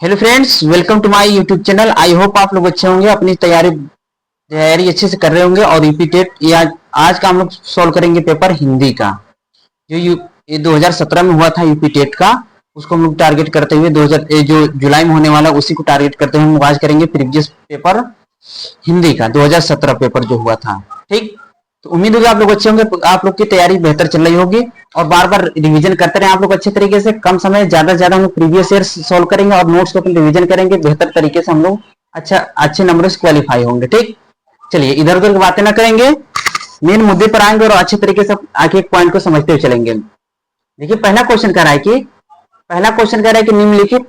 Hello friends, welcome to my YouTube channel. I hope आप लोग अच्छे होंगे, अपनी तैयारी अच्छे से कर रहे होंगे। और यूपी टेट या आज का हम लोग सॉल्व करेंगे पेपर हिंदी का, जो ये 2017 में हुआ था यूपी टेट का। उसको हम लोग टारगेट करते हुए 2000 जो जुलाई में होने वाला उसी को टारगेट करते हुए हम लोग आज करेंगे प्रीवियस पेपर हिंदी का 2017 पेपर जो हुआ था। ठीक, तो उम्मीद होगी आप लोग अच्छे होंगे, आप लोग की तैयारी बेहतर चल रही होगी। और बार बार रिवीजन करते रहे आप लोग अच्छे तरीके से। कम समय ज्यादा से ज्यादा हम लोग प्रीवियस ईयर सॉल्व करेंगे और नोट्स को अपन रिवीजन करेंगे बेहतर तरीके से। हम लोग अच्छे नंबर से क्वालिफाई होंगे। ठीक, चलिए इधर उधर की बातें ना करेंगे, मेन मुद्दे पर आएंगे और अच्छे तरीके से आगे एक पॉइंट को समझते हुए चलेंगे। देखिए पहला क्वेश्चन कह रहा है कि निम्नलिखित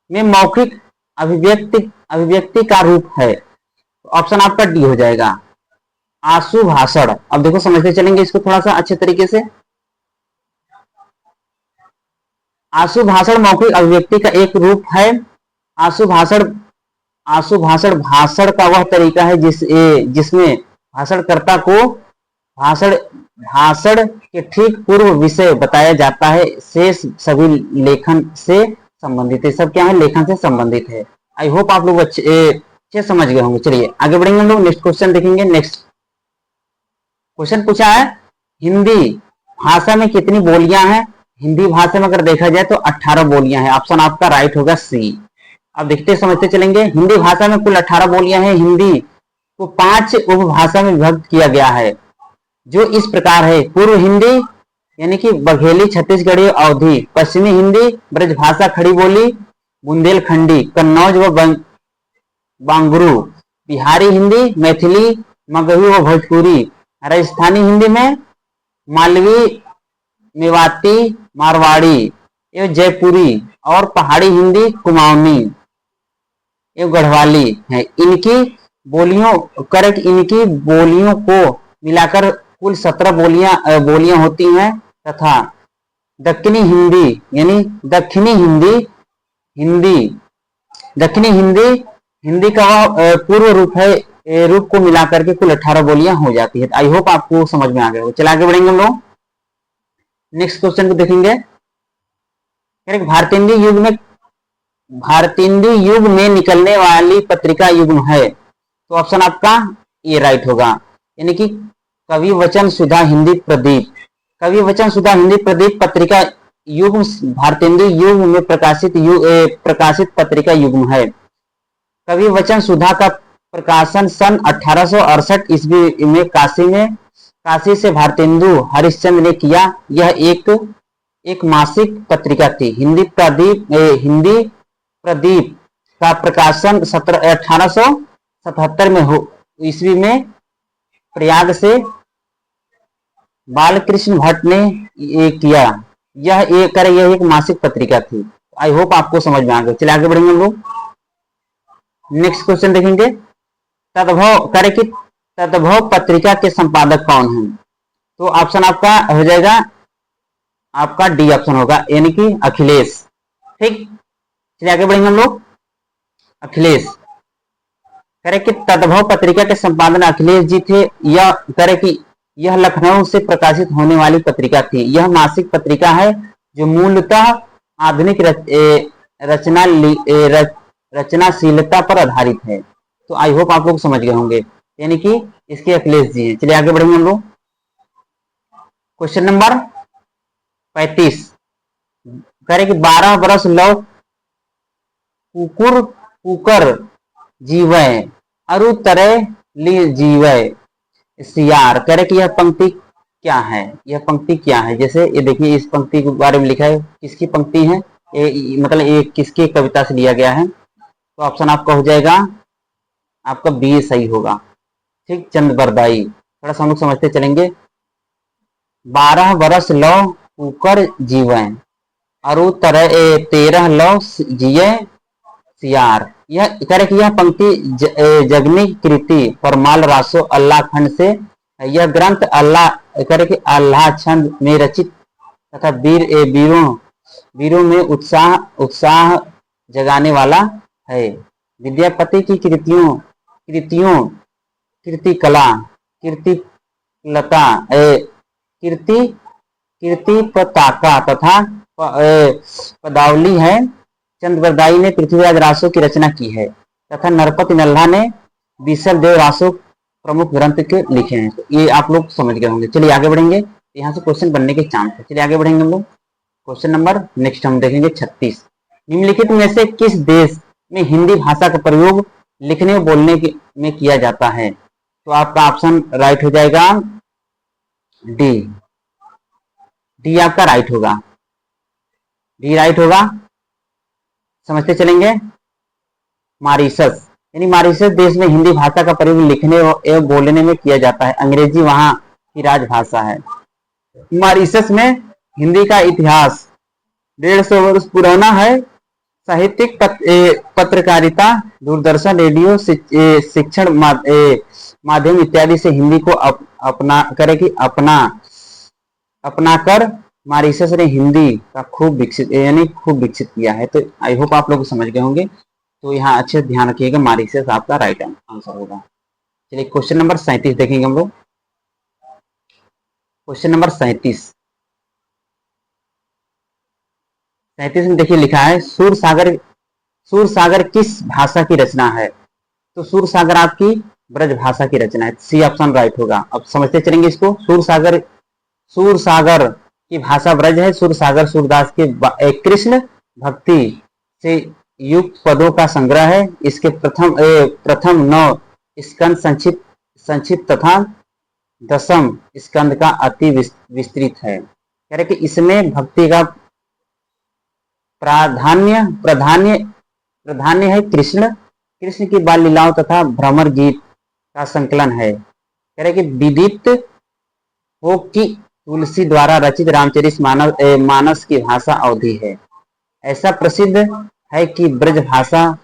में मौखिक अभिव्यक्ति अभिव्यक्ति का रूप है। ऑप्शन आपका डी हो जाएगा, आशु भाषण। अब देखो समझते चलेंगे इसको थोड़ा सा अच्छे तरीके से। आशु भाषण मौखिक अभिव्यक्ति का एक रूप है। आशु भाषण आशु भाषण भाषण का वह तरीका है जिसमें भाषणकर्ता को भाषण भाषण के ठीक पूर्व विषय बताया जाता है। शेष सभी लेखन से संबंधित है। सब क्या है? लेखन से संबंधित है। आई होप आप लोग अच्छे समझ गए होंगे। चलिए आगे बढ़ेंगे हम लोग, नेक्स्ट क्वेश्चन देखेंगे। नेक्स्ट क्वेश्चन पूछा है, हिंदी भाषा में कितनी बोलियां हैं? हिंदी भाषा में अगर देखा जाए तो 18 बोलियां हैं। ऑप्शन आपका राइट होगा सी। अब देखते समझते चलेंगे। हिंदी भाषा में कुल 18 बोलियां हैं। हिंदी को 5 उपभाषा में विभक्त किया गया है, जो इस प्रकार है। पूर्व हिंदी यानी कि बघेली, छत्तीसगढ़ी, अवधी। पश्चिमी हिंदी ब्रजभाषा, खड़ी बोली, बुंदेलखंडी, कन्नौज व बांगरू। बिहारी हिंदी मैथिली, मगही व भोजपुरी। राजस्थानी हिंदी में मालवी, मेवाती, मारवाड़ी एवं जयपुरी। और पहाड़ी हिंदी कुमाऊनी एवं गढ़वाली है। इनकी बोलियों को मिलाकर कुल 17 बोलियां होती हैं। तथा दक्षिणी हिंदी यानी हिंदी दक्षिणी हिंदी हिंदी का वह पूर्व रूप है। रूप को मिलाकर के कुल 18 बोलियां हो जाती है। आई होप आपको समझ में आ गया हो। चलिए आगे बढ़ेंगे हम लोग, नेक्स्ट क्वेश्चन को देखेंगे। भारतेंदु युग में निकलने वाली पत्रिका युग्म है। तो ऑप्शन आपका ये राइट होगा, यानी कि कवि वचन सुधा हिंदी प्रदीप। कवि वचन सुधा हिंदी प्रदीप पत्रिका युग्म भारतेंदु युग में प्रकाशित पत्रिका युग्म है। कवि वचन सुधा का प्रकाशन सन 1868 ईस्वी में काशी से भारतेंदु हरिश्चंद्र ने किया। यह एक मासिक पत्रिका थी। हिंदी प्रदीप का प्रकाशन 1877 में ईस्वी में प्रयाग से बालकृष्ण भट्ट ने किया। यह एक मासिक पत्रिका थी। आई होप आपको समझ में आ गया। चलिए आगे बढ़ेंगे हम लोग, नेक्स्ट क्वेश्चन देखेंगे। तद्भव पत्रिका के संपादक कौन हैं? तो ऑप्शन आपका हो जाएगा, आपका डी ऑप्शन होगा, यानी कि अखिलेश। ठीक, चलिए आगे बढ़ेंगे हम लोग। अखिलेश करे कि तद्भव पत्रिका के संपादन अखिलेश जी थे। यह करे कि यह लखनऊ से प्रकाशित होने वाली पत्रिका थी। यह मासिक पत्रिका है जो मूलतः आधुनिक रचनाशीलता पर आधारित है। तो आई होप आप लोग समझ गए होंगे, यानी कि इसके अखिलेश जी हैं। चलिए आगे बढ़ेंगे हम लोग, क्वेश्चन नंबर 35 करे कि 12 बरस लौ कुकर जीवय अरु तरह ली जीवय सियार। करे कि यह पंक्ति क्या है? यह पंक्ति क्या है? जैसे ये देखिए, इस पंक्ति के बारे में लिखा है, किसकी पंक्ति है मतलब ये किसकी कविता से लिया गया है? तो ऑप्शन आपका हो जाएगा, आपका बी सही होगा। ठीक, चंद बरदाई। थोड़ा सा हम लोग समझते चलेंगे। 12 बरस लौ कुकर जीवय अरु तेरह लौ जिये सियार। यह करे कि यह पंक्ति जगनी कृति परमाल रासो अल्लाह खंड से। यह ग्रंथ अल्लाह करे कि अल्लाह छंद में रचित तथा वीरों में उत्साह जगाने वाला है। विद्यापति की कीर्ति कला कीर्ति पताका तथा पदावली है। चंद्रबरदाई ने पृथ्वीराज रासो की रचना की है तथा नरपति नल्हा ने बीसल देव रासो प्रमुख ग्रंथ के लिखे हैं। तो ये आप लोग समझ गए होंगे। चलिए आगे बढ़ेंगे, यहाँ से क्वेश्चन बनने के चांस है। चलिए आगे बढ़ेंगे हम लोग। क्वेश्चन नंबर नेक्स्ट हम देखेंगे 36। निम्नलिखित में से किस देश में हिंदी भाषा का प्रयोग लिखने और बोलने में किया जाता है? तो आपका ऑप्शन राइट हो जाएगा डी। डी आपका राइट होगा, डी राइट होगा। समझते चलेंगे। मॉरिशस, यानी मॉरिशस देश में हिंदी भाषा का प्रयोग लिखने एवं बोलने में किया जाता है। अंग्रेजी वहां की राजभाषा है। मॉरिशस में हिंदी का इतिहास 150 वर्ष पुराना है। साहित्यिक पत्रकारिता, दूरदर्शन, रेडियो, शिक्षण माध्यम इत्यादि से हिंदी को अपनाकर मॉरिशस ने हिंदी का खूब विकसित किया है। तो आई होप आप लोग समझ गए होंगे। तो यहाँ अच्छे ध्यान रखिएगा, मॉरिशस आपका राइट आंसर होगा। चलिए क्वेश्चन नंबर 37 देखेंगे हम लोग। क्वेश्चन नंबर 37 में देखिए लिखा है सूरसागर किस भाषा की रचना है? तो सूरसागर आपकी ब्रज भाषा की रचना है। सी ऑप्शन राइट होगा। अब समझते चलेंगे इसको। सूरसागर की भाषा ब्रज है। सूरसागर सूरदास के कृष्ण भक्ति से युक्त पदों का संग्रह है। इसके प्रथम 9 स्कंद संक्षिप्त तथा 10वें स्कंद का अति विस्तृत है। कह रहे कि इसमें भक्ति का प्राधान्य है। कृष्ण की बाल लीलाओं तथा भ्रमर गीत का संकलन है। कह रहे कि विदित हो कि तुलसी द्वारा रचित रामचरित मानस की भाषा अवधी है। ऐसा प्रसिद्ध है कि ब्रज भाषा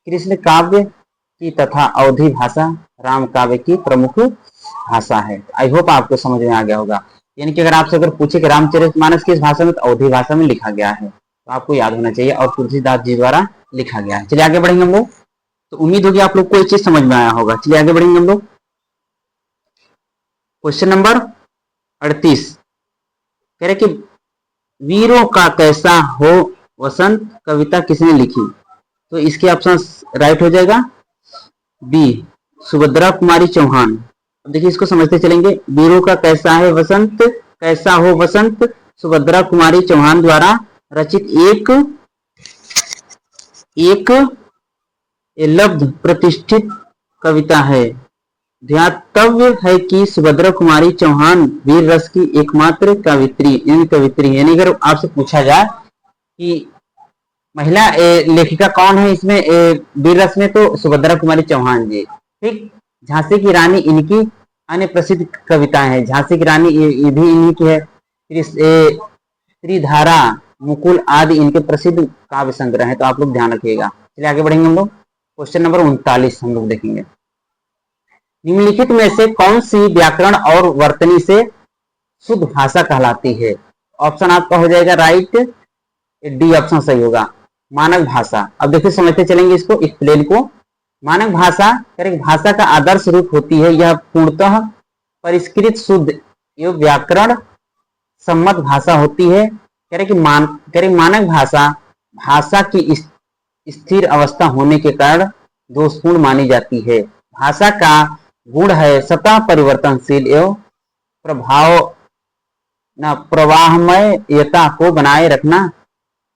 कृष्ण काव्य की तथा अवधी भाषा राम काव्य की प्रमुख भाषा है। आई होप आपको समझ में आ गया होगा। यानी कि अगर पूछे कि रामचरित मानस किस भाषा में, तो अवधी भाषा में लिखा गया है। तो आपको याद होना चाहिए, और तुलसीदास जी द्वारा लिखा गया है। चलिए आगे बढ़ेंगे हम लोग। तो उम्मीद होगी आप लोग को एक चीज समझ में आया होगा। चलिए आगे बढ़ेंगे हम लोग। क्वेश्चन नंबर 38 कह रहे कि वीरों का कैसा हो वसंत कविता किसने लिखी? तो इसके ऑप्शन राइट हो जाएगा बी, सुभद्रा कुमारी चौहान। अब देखिए इसको समझते चलेंगे। वीरों का कैसा हो वसंत सुभद्रा कुमारी चौहान द्वारा रचित एक लब्ध प्रतिष्ठित कविता है। ध्यातव्य है कि सुभद्रा कुमारी चौहान वीर रस की एकमात्र कवित्री। यानी अगर आपसे पूछा जाए कि महिला लेखिका कौन है इसमें वीर रस में, तो सुभद्रा कुमारी चौहान जी। ठीक। झांसी की रानी इनकी अन्य प्रसिद्ध कविताएं हैं। झांसी की रानी ये भी इन्हीं की है। त्रिधारा, मुकुल आदि इनके प्रसिद्ध काव्य संग्रह है। तो आप लोग ध्यान रखिएगा। चलिए आगे बढ़ेंगे हम लोग। क्वेश्चन नंबर 39 हम लोग देखेंगे। निम्नलिखित में से कौन सी व्याकरण और वर्तनी से शुद्ध भाषा कहलाती है? ऑप्शन आपका हो जाएगा राइट, डी ऑप्शन सही होगा, मानक भाषा। अब देखिए समझते चलेंगे इसको, एक्सप्लेन को। मानक भाषा भाषा का आदर्श रूप होती है। यह पूर्णतः परिष्कृत, शुद्ध एवं व्याकरण सम्मत भाषा होती है। मानक भाषा की स्थिर अवस्था होने के कारण दोषपूर्ण मानी जाती है। भाषा का गुण है सतह परिवर्तनशील एवं प्रवाहमयता को बनाए रखना।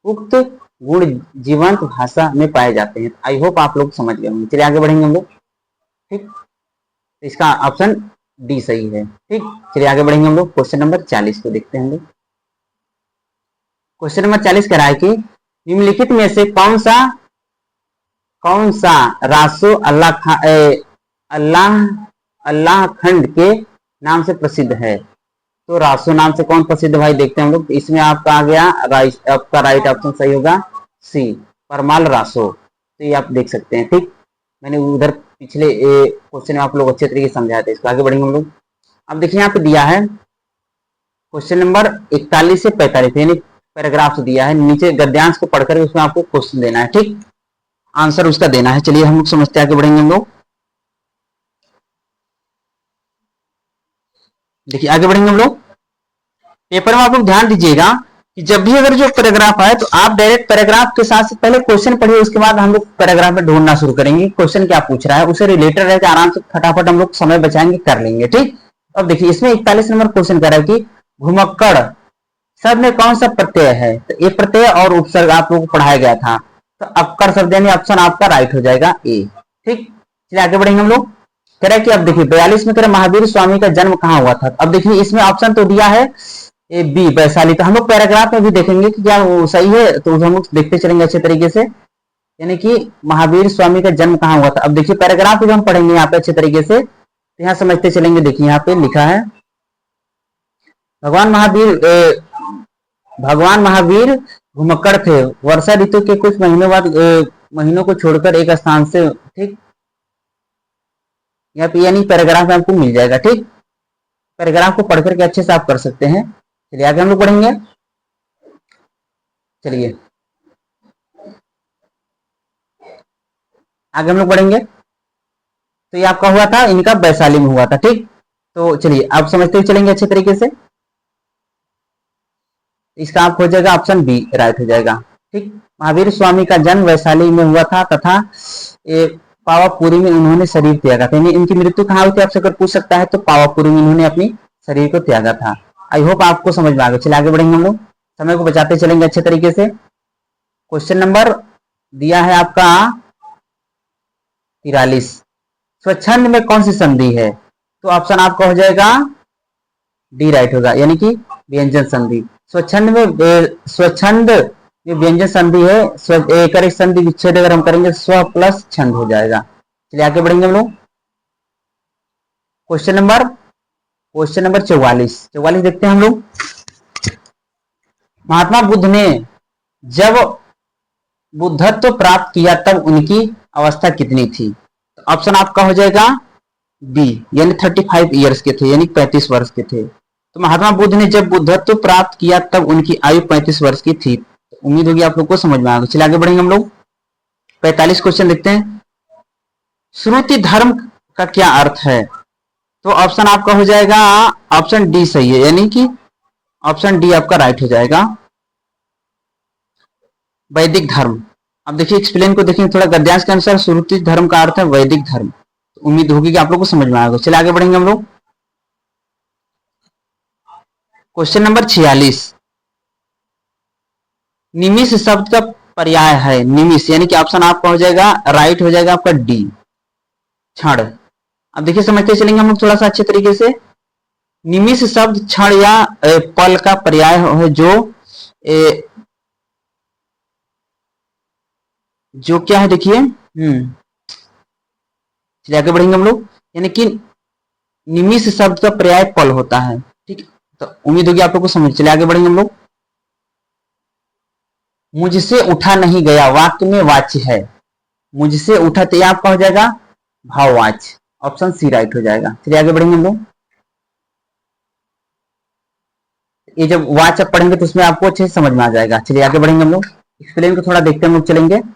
उक्त गुण जीवंत भाषा में पाए जाते हैं। आई होप आप लोग समझ गए होंगे। चलिए आगे बढ़ेंगे हम लोग। ठीक, इसका ऑप्शन डी सही है। ठीक, चलिए आगे बढ़ेंगे हम लोग। क्वेश्चन नंबर 40 को देखते हैं हम लोग। क्वेश्चन नंबर 40 कह रहा है कि निम्नलिखित में से कौन सा रासो अल्लाह खंड के नाम से प्रसिद्ध है? तो रासो नाम से कौन प्रसिद्ध भाई देखते हैं हम लोग। इसमें आपका आ गया आपका राइट ऑप्शन सही होगा सी, परमाल रासो। तो ये आप देख सकते हैं। ठीक, मैंने उधर पिछले क्वेश्चन में आप लोग अच्छे तरीके से समझाया था। इसको आगे बढ़ेंगे हम लोग। अब देखिए यहाँ पे दिया है क्वेश्चन नंबर 41 से 45, यानी पैराग्राफ दिया है। नीचे गद्यांश को पढ़कर उसमें आपको क्वेश्चन देना है। ठीक, आंसर उसका देना है। चलिए हम लोग समझते आगे बढ़ेंगे हम लोग। देखिए आगे बढ़ेंगे हम लोग। पेपर में आप लोग ध्यान दीजिएगा कि जब भी अगर जो पैराग्राफ आए तो आप डायरेक्ट पैराग्राफ के साथ पहले क्वेश्चन पढ़िए, उसके बाद हम लोग पैराग्राफ में ढूंढना शुरू करेंगे क्वेश्चन क्या पूछ रहा है, उसे रिलेटेड रहकर आराम से फटाफट हम लोग समय बचाएंगे, कर लेंगे। ठीक, अब देखिए इसमें 41 नंबर क्वेश्चन कर रहा है कि घुमक्कड़ शब्द में कौन सा प्रत्यय है, तो ये प्रत्यय और उपसर्ग आप लोगों को पढ़ाया गया था, तो अक्कड़ शब्द यानी ऑप्शन आपका राइट हो जाएगा ए। ठीक, चलिए आगे बढ़ेंगे हम लोग। कह रहे कि अब देखिए 42 में कह रहे महावीर स्वामी का जन्म कहाँ हुआ था। अब देखिए इसमें ऑप्शन तो दिया है ए बी वैशाली, तो हम लोग पैराग्राफ में भी देखेंगे कि क्या वो सही है, तो हम लोग देखते चलेंगे अच्छे तरीके से, यानी कि महावीर स्वामी का जन्म कहाँ हुआ था। अब देखिए पैराग्राफ जो हम पढ़ेंगे यहाँ पे अच्छे तरीके से, तो यहाँ समझते चलेंगे। देखिए यहाँ पे लिखा है भगवान महावीर घुमक्कड़ थे, वर्षा ऋतु के कुछ महीनों बाद महीनों को छोड़कर एक स्थान से। ठीक, यहाँ पे यानी पैराग्राफ में आपको मिल जाएगा। ठीक, पैराग्राफ को पढ़ करके अच्छे से आप कर सकते हैं। चलिए आगे हम लोग पढ़ेंगे। चलिए आगे हम लोग पढ़ेंगे। तो ये आपका हुआ था, इनका वैशाली में हुआ था। ठीक, तो चलिए आप समझते हुए चलेंगे अच्छे तरीके से। इसका आप हो जाएगा ऑप्शन बी राइट हो जाएगा। ठीक, महावीर स्वामी का जन्म वैशाली में हुआ था तथा पावापुरी में उन्होंने शरीर त्यागा था। इनकी मृत्यु कहाँ हुई थी आपसे अगर पूछ सकता है तो पावापुरी में इन्होंने अपनी शरीर को त्यागा था। आई होप आपको समझ में आ गया। चलिए आगे बढ़ेंगे हम लोग, समय को बचाते चलेंगे अच्छे तरीके से। क्वेश्चन नंबर दिया है आपका 43, स्वच्छंद में कौन सी संधि है, तो ऑप्शन आपका हो जाएगा डी राइट होगा, यानी कि व्यंजन संधि। स्वच्छंद में व्यंजन संधि है, करेक्ट संधि विच्छेद अगर हम करेंगे स्व प्लस छंद हो जाएगा। चलिए आगे बढ़ेंगे हम लोग। क्वेश्चन नंबर 44 देखते हैं हम लोग। महात्मा बुद्ध ने जब बुद्धत्व प्राप्त किया तब उनकी अवस्था कितनी थी, तो ऑप्शन आपका हो जाएगा बी, यानी 35 ईयर्स के थे, यानी 35 वर्ष के थे। तो महात्मा बुद्ध ने जब बुद्धत्व प्राप्त किया तब उनकी आयु 35 वर्ष की थी। तो उम्मीद होगी आप लोग को समझ में आएगा। चलिए आगे बढ़ेंगे हम लोग। 45 क्वेश्चन देखते हैं। श्रुति धर्म का क्या अर्थ है, तो ऑप्शन आपका हो जाएगा ऑप्शन डी सही है, यानी कि ऑप्शन डी आपका राइट हो जाएगा, वैदिक धर्म। अब देखिए एक्सप्लेन को देखेंगे थोड़ा। गद्यांश के अनुसार श्रुति धर्म का अर्थ है वैदिक धर्म। तो उम्मीद होगी कि आप लोग को समझ में आएगा। चलिए आगे बढ़ेंगे हम लोग। क्वेश्चन नंबर 46, निमिष शब्द का पर्याय है निमिष, यानी कि ऑप्शन आपका हो जाएगा राइट हो जाएगा आपका डी, क्षण। अब देखिए समझते चलेंगे हम लोग थोड़ा सा अच्छे तरीके से। निमिष शब्द क्षण या पल का पर्याय है, जो क्या है देखिए। चलिए आगे बढ़ेंगे हम लोग, यानी कि निमिष शब्द का पर्याय पल होता है। ठीक, तो उम्मीद होगी आप लोग को समझ। चलिए आगे बढ़ेंगे हम लोग। मुझसे उठा नहीं गया वाक्य में वाच्य है, मुझसे उठा, तो यह आपका हो जाएगा भाववाच्य, ऑप्शन सी राइट हो जाएगा। चलिए आगे बढ़ेंगे हम लोग। ये जब वाच्य पढ़ेंगे तो उसमें आपको अच्छे से समझ में आ जाएगा। चलिए आगे बढ़ेंगे हम लोग। एक्सप्लेन को थोड़ा देखते हम लोग चलेंगे। कह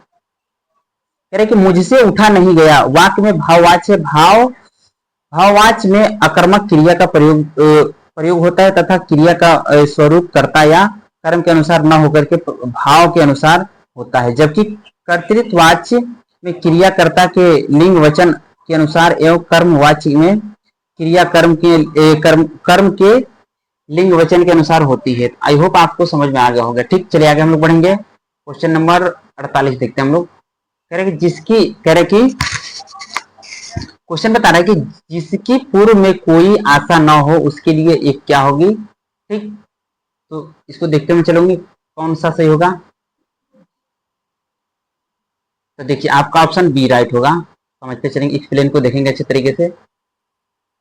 रहे कि मुझसे उठा नहीं गया वाक्य में भाववाच्य, भाववाच्य में आकर्मक क्रिया का प्रयोग होता है तथा क्रिया का स्वरूप कर्ता या कर्म के अनुसार न होकर के भाव के अनुसार होता है, जबकि कर्तृत्ववाच्य में क्रिया कर्ता के लिंग वचन के अनुसार एवं कर्मवाच्य में क्रिया कर्म के लिंग वचन के अनुसार होती है। आई होप आपको समझ में आ गया होगा। ठीक, चलिए आगे हम लोग बढ़ेंगे। क्वेश्चन नंबर 48 देखते हैं हम लोग। कह रहे कि क्वेश्चन बता रहा है कि जिसकी पूर्व में कोई आशा ना हो उसके लिए एक क्या होगी। ठीक, तो इसको देखते हुए चलोगे कौन सा सही होगा। तो देखिए आपका ऑप्शन बी राइट होगा। समझते चलेंगे, एक्सप्लेन को देखेंगे अच्छे तरीके से। कह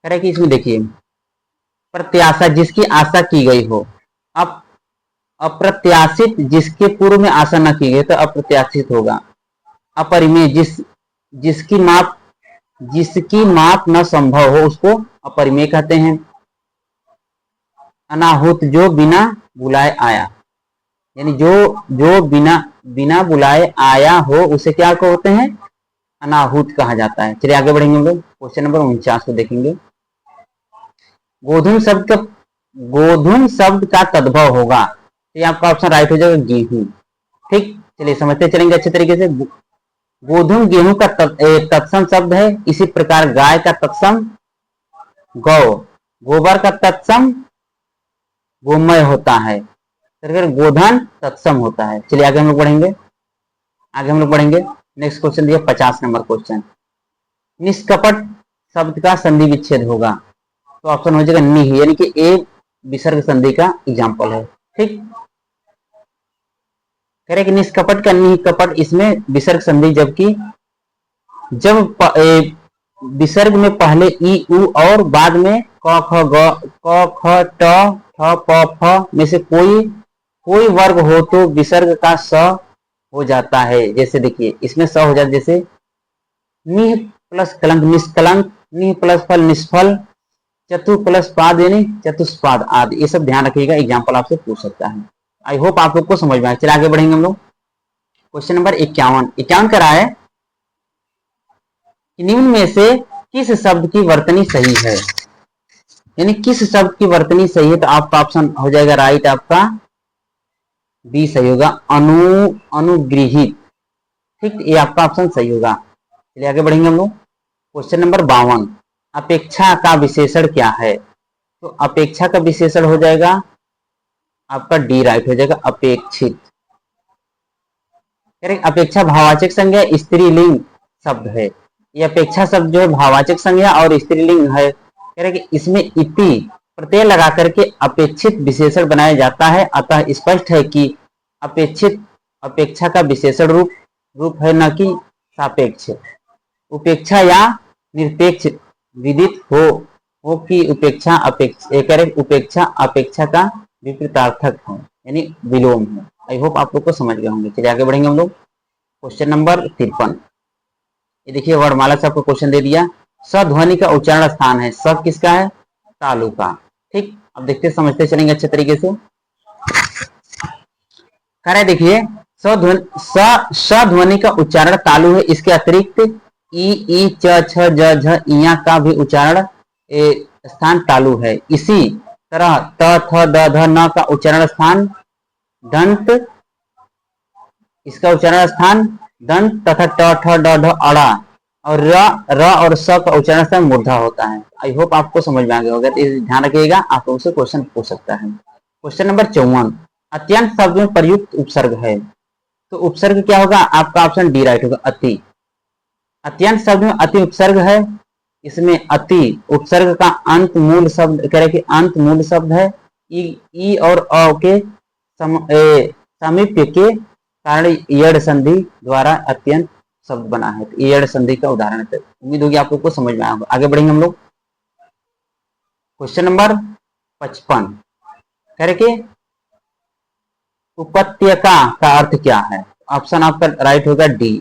रहे कि इसमें देखिए प्रत्याशा, जिसकी आशा की गई हो। अब अप्रत्याशित, जिसके पूर्व में आशा न की गई तो अप्रत्याशित होगा। अपरिमेय, जिसकी माप न संभव हो उसको अपरिमेय कहते हैं। अनाहुत, जो बिना बुलाए आया, यानी जो बिना बुलाए आया हो उसे क्या कहते हैं, अनाहुत कहा जाता है। चलिए आगे बढ़ेंगे हम लोग। क्वेश्चन नंबर 49 को देखेंगे। गोधूम शब्द का तद्भव होगा, तो ये आपका ऑप्शन राइट हो जाएगा गेहूं। ठीक, चलिए समझते चलेंगे अच्छे तरीके से। गोधूम गेहूं का तत्सम शब्द है। इसी प्रकार गाय का तत्सम गौ, गोबर का तत्सम गोमय होता है। फिर गोधन तत्सम होता है। चलिए आगे हम लोग बढ़ेंगे, आगे हम लोग बढ़ेंगे। नेक्स्ट क्वेश्चन दिया 50 नंबर क्वेश्चन। निष्कपट शब्द का संधि विच्छेद होगा, तो ऑप्शन हो जाएगा नि, यानी कि ए विसर्ग संधि का एग्जाम्पल है। ठीक, कह रहे कि निष्कपट का निकपट, इसमें विसर्ग संधि, जबकि जब विसर्ग में पहले ई उ और बाद में क ख ग क ख ट ठ प फ में से कोई वर्ग हो तो विसर्ग का स हो जाता है। जैसे देखिए इसमें स हो जाता है, जैसे निह प्लस कलंक निष्कलंक, निह प्लस फल निष्फल, चतु प्लस पाद यानी चतुष्पाद आदि। ये सब ध्यान रखिएगा, एग्जाम्पल आपसे पूछ सकता है। आई होप आप लोग को समझ में आए। चलिए आगे बढ़ेंगे हम लोग। क्वेश्चन नंबर 51 करा है, निम्न में से किस शब्द की वर्तनी सही है, यानी किस शब्द की वर्तनी सही है। तो आपका ऑप्शन हो जाएगा राइट, आपका बी सही होगा, अनुगृहित। ठीक, ये आपका ऑप्शन सही होगा। चलिए आगे बढ़ेंगे हम लोग। क्वेश्चन नंबर 52, अपेक्षा का विशेषण क्या है। तो अपेक्षा का विशेषण हो जाएगा आपका डी राइट हो जाएगा, अपेक्षित। अपेक्षा भाववाचक संज्ञा स्त्रीलिंग शब्द है। ये अपेक्षा शब्द जो है भाववाचक संज्ञा और स्त्रीलिंग है। कह रहे कि इसमें इति प्रत्यय लगा करके अपेक्षित विशेषण बनाया जाता है। अतः स्पष्ट है कि अपेक्षित अपेक्षा का विशेषण रूप है, न कि सापेक्ष। उपेक्षा या निरपेक्ष विदित हो कि उपेक्षा उपेक्षा अपेक्षा का विपरीतार्थक है, यानी विलोम है। आई होप आप लोग को समझ गए होंगे। चलिए आगे बढ़ेंगे हम लोग। क्वेश्चन नंबर 53, ये देखिए वर्णमाला से आपको क्वेश्चन दे दिया। सध्वनि का उच्चारण स्थान है, स किसका है, तालु का। ठीक, अब देखते समझते चलेंगे अच्छे तरीके से। कह रहे देखिए सध्वनि का उच्चारण तालु है। इसके अतिरिक्त ई च छ ज झ इया का भी उच्चारण स्थान तालु है। इसी तरह त थ द ध न का उच्चारण स्थान दंत, इसका उच्चारण स्थान दंत तथा ट ठ ड ढ अड़ा, और र और स का उच्चारण स्थान मूर्धा होता है। आई होप आपको समझ में आ गया होगा। तो ध्यान रखिएगा, आप लोगों से क्वेश्चन पूछ सकता है। क्वेश्चन नंबर 54, अत्यंत शब्द में प्रयुक्त उपसर्ग है। तो उपसर्ग क्या होगा, आपका ऑप्शन डी राइट होगा, अति। अत्यंत शब्द में अति उपसर्ग है। इसमें अति उपसर्ग का अंत मूल शब्द, कह रहे कि अंत मूल शब्द है। ई और अ के सामीप्य के कारण यड़ संधि द्वारा अत्यंत शब्द बना है। तो यड़ संधि का उदाहरण है। उम्मीद होगी आप लोग को समझ में आएगा। आगे बढ़ेंगे हम लोग। क्वेश्चन नंबर 55, कह रहे कि उपत्यका का अर्थ क्या है। ऑप्शन आपका राइट होगा डी,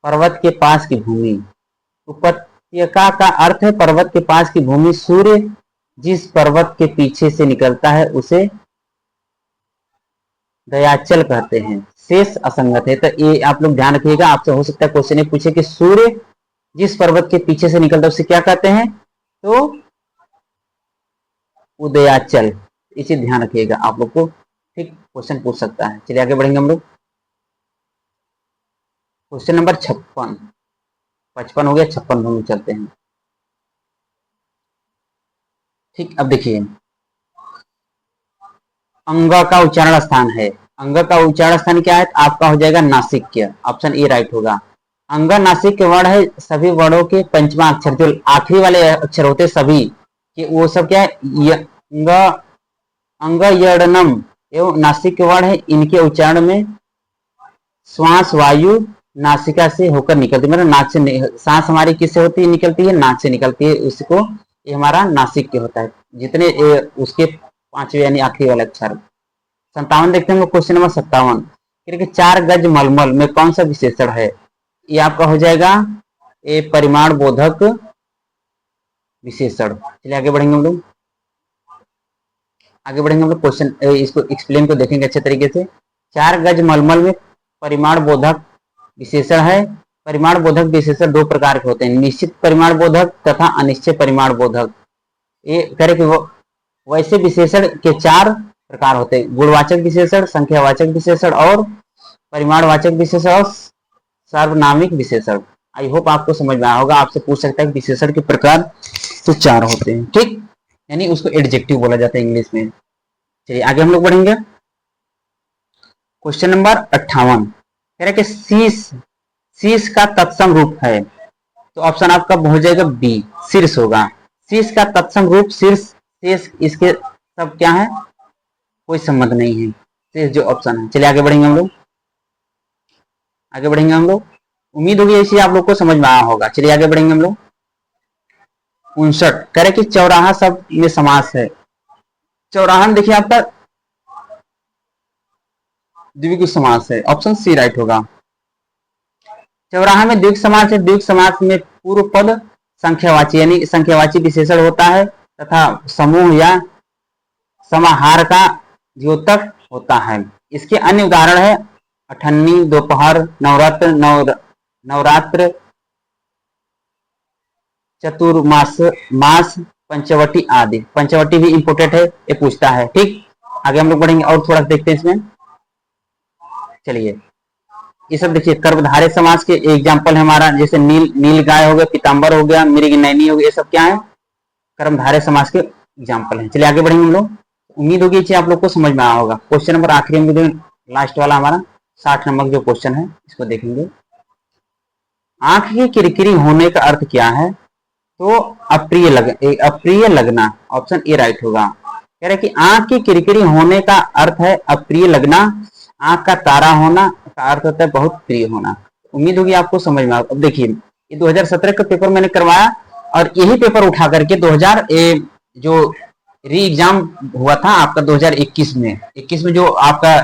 पर्वत के पास की भूमि। उपत्यका का अर्थ है पर्वत के पास की भूमि। सूर्य जिस पर्वत के पीछे से निकलता है उसे दयाचल कहते हैं। शेष असंगत है। तो ये आप लोग ध्यान रखिएगा, आपसे हो सकता है क्वेश्चन ये पूछे कि सूर्य जिस पर्वत के पीछे से निकलता है उसे क्या कहते हैं, तो उदयाचल। इसे ध्यान रखिएगा आप लोग को, ठीक, क्वेश्चन पूछ सकता है। चलिए आगे बढ़ेंगे हम लोग। क्वेश्चन नंबर 56, 55 हो गया, 56 हम चलते हैं। ठीक, अब देखिए अंग का उच्चारण स्थान है। अंग का उच्चारण स्थान क्या है, आपका हो जाएगा नासिक्य। ऑप्शन ए राइट होगा। अंग नासिक वर्ण है। सभी वर्णों के पंचमा अक्षर जो आखिरी वाले अक्षर होते सभी कि वो सब क्या है, अंग यड़नम एवं नासिक वर्ण है। इनके उच्चारण में श्वास वायु नासिका से होकर निकलती है, मतलब नाक से। सांस हमारी किससे होती है, निकलती है, नाक से निकलती है। उसको ये हमारा नासिक होता है। जितने उसके पांचवे यानी आखिरी वाले अक्षर। 57 देखते हैं क्वेश्चन नंबर 57, क्योंकि 4 गज मलमल में कौन सा विशेषण है। ये आपका हो जाएगा ये परिमाण बोधक विशेषण। चलिए आगे बढ़ेंगे हम लोग। आगे बढ़ेंगे हम लोग क्वेश्चन इसको एक्सप्लेन को देखेंगे अच्छे तरीके से। 4 गज मलमल में परिमाण बोधक विशेषण है। परिमाण बोधक विशेषण 2 प्रकार के होते हैं, निश्चित परिमाण बोधक तथा अनिश्चित परिमाण बोधक। ये कह रहे कि वो वैसे विशेषण के 4 प्रकार होते हैं, गुणवाचक विशेषण, संख्यावाचक विशेषण और परिमाणवाचक विशेषण और सार्वनामिक विशेषण। आई होप आपको समझ में आया होगा। आपसे पूछ सकता है विशेषण के प्रकार तो 4 होते हैं, ठीक, यानी उसको एडजेक्टिव बोला जाता है इंग्लिश में। चलिए आगे हम लोग बढ़ेंगे। क्वेश्चन नंबर 58 कह रहे कि शीश का तत्सम रूप है, तो ऑप्शन आपका हो जाएगा बी, शीर्ष होगा। शीश का तत्सम रूप शीर्ष, शेष, इसके सब क्या है, कोई संबंध नहीं है, शेष जो ऑप्शन है। चलिए आगे बढ़ेंगे हम लोग, आगे बढ़ेंगे हम लोग। उम्मीद होगी इसी आप लोग को समझ में आया होगा। चलिए आगे बढ़ेंगे हम लोग। 59 कह रहे कि चौराहा शब्द में समास है। चौराहा में देखिए आपका द्विगु समास है, ऑप्शन सी राइट होगा। चौराहा में द्विगु समास है। द्विगु समास में पूर्व पद संख्यावाची यानी संख्यावाची विशेषण होता है तथा समूह या समाहार का द्योतक होता है। इसके अन्य उदाहरण है अठन्नी, दोपहर, नवरात्र, नवरात्र, चतुर्मास, मास, पंचवटी आदि। पंचवटी भी इंपोर्टेंट है, ये पूछता है, ठीक। आगे हम लोग बढ़ेंगे और थोड़ा देखते हैं इसमें। चलिए ये सब देखिए कर्मधारय समास के एग्जाम्पल है हमारा, जैसे नील गाय हो गया, पीताम्बर हो गया, मृग नैनी हो गया, ये सब क्या है, कर्मधारय समास के एग्जाम्पल है। चलिए आगे बढ़ेंगे हम लोग। उम्मीद होगी कि आप लोग को समझ में आया होगा। क्वेश्चन नंबर आखिरी में लास्ट वाला हमारा 60 नंबर जो क्वेश्चन है इसको देखेंगे। आंख की किरकिरी होने का अर्थ क्या है, तो अप्रिय लगना, ऑप्शन ए राइट होगा। कह रहे कि आंख की किरकिरी होने का अर्थ है अप्रिय लगना, आंख का तारा होना का अर्थ होता है बहुत प्रिय होना। उम्मीद होगी आपको समझ में आया। अब देखिए ये 2017 का पेपर मैंने करवाया और यही पेपर उठा करके 2000 जो री एग्जाम हुआ था आपका 2021 में जो आपका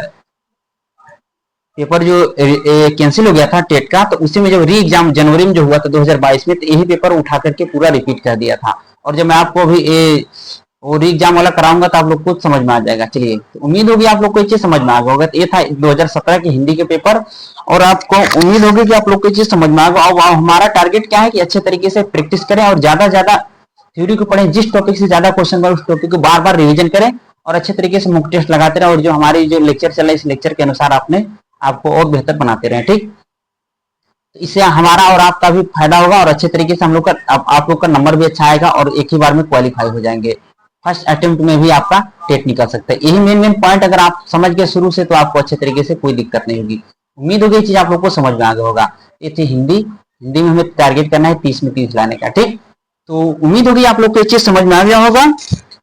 पेपर जो कैंसिल हो गया था टेट का, तो उसी में जब री एग्जाम जनवरी में जो हुआ था 2022 में, तो यही पेपर उठा करके पूरा रिपीट कर दिया था। और जब मैं आपको अभी वो री एग्जाम वाला कराऊंगा तो आप लोग को समझ में आ जाएगा। चलिए तो उम्मीद होगी आप लोग को ये चीज समझ में आ गया होगा। तो ये था 2017 के हिंदी के पेपर और आपको उम्मीद होगी कि आप लोग को ये चीज समझ में आ गया। और हमारा टारगेट क्या है कि अच्छे तरीके से प्रैक्टिस करें और ज्यादा ज्यादा थ्योरी को पढ़ें, जिस टॉपिक से ज्यादा क्वेश्चन बने उस टॉपिक को बार बार रिविजन करें और अच्छे तरीके से मॉक टेस्ट लगाते रहे। और जो हमारी जो लेक्चर चल रहा है इस लेक्चर के अनुसार आपको और बेहतर बनाते रहे, ठीक। तो इससे हमारा और आपका भी फायदा होगा और अच्छे तरीके से हम लोग का आप लोग का नंबर भी अच्छा आएगा और एक ही बार में क्वालिफाई हो जाएंगे। फर्स्ट अटेम्प्ट में भी आपका टेट निकल सकता है। यही मेन पॉइंट अगर आप समझ गए शुरू से तो आपको अच्छे तरीके से कोई दिक्कत नहीं होगी। उम्मीद होगी ये चीज आप लोग को समझ में आ गया होगा। ये थी हिंदी में हमें टारगेट करना है 30 में 30 लाने का, ठीक। तो उम्मीद होगी आप लोग को ये चीज समझ में आ गया होगा।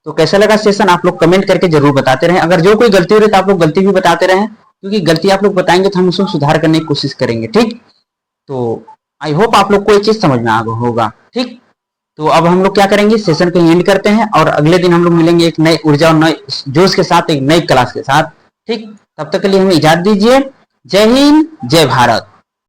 तो कैसा लगा सेशन आप लोग कमेंट करके जरूर बताते रहे। अगर जो कोई गलती हो रही है तो आप लोग गलती भी बताते रहे, क्योंकि गलती आप लोग बताएंगे तो हम उसको सुधार करने की कोशिश करेंगे, ठीक। तो आई होप आप लोग को ये चीज समझ में आ गया होगा, ठीक। तो अब हम लोग क्या करेंगे, सेशन को एंड करते हैं और अगले दिन हम लोग मिलेंगे एक नई ऊर्जा और नए जोश के साथ, एक नई क्लास के साथ, ठीक। तब तक के लिए हमें इजाजत दीजिए। जय हिंद, जय भारत।